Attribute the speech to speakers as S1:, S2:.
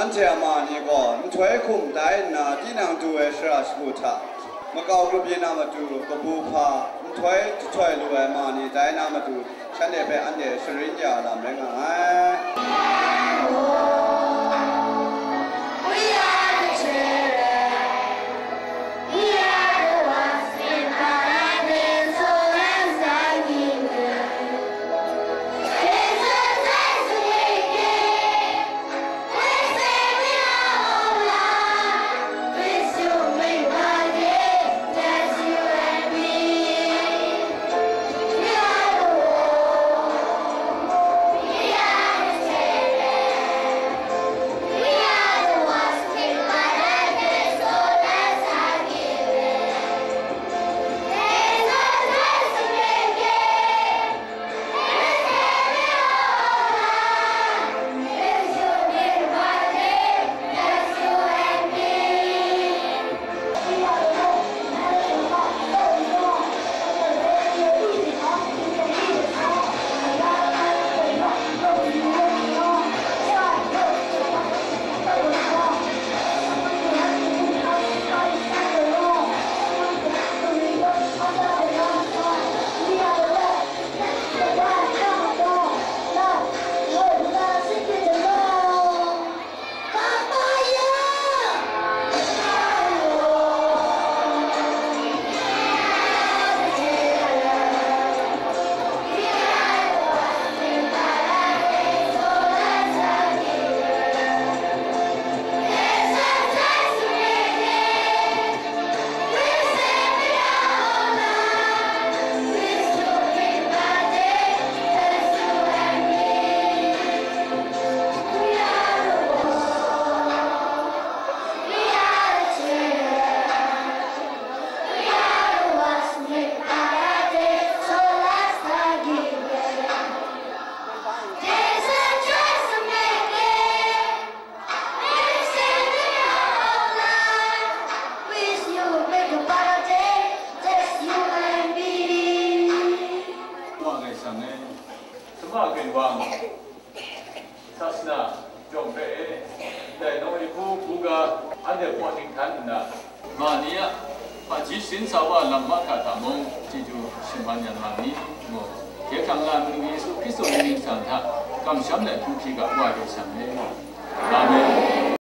S1: Ante amani ko mthwe khum dai na tinang tu e sra sputa makau lu bi na ma tu ko bu pha mthwe thwe lu e mani dai na ma tu chan de pe ante srin ja la me nga
S2: Mania, Haji Sin Sawa Lama Katamong, Tiju Simanya Mani, Mo, Kekangan Yesu Kristo Santa, Kam Shamle Tukiga Wadi Shamle. Amen.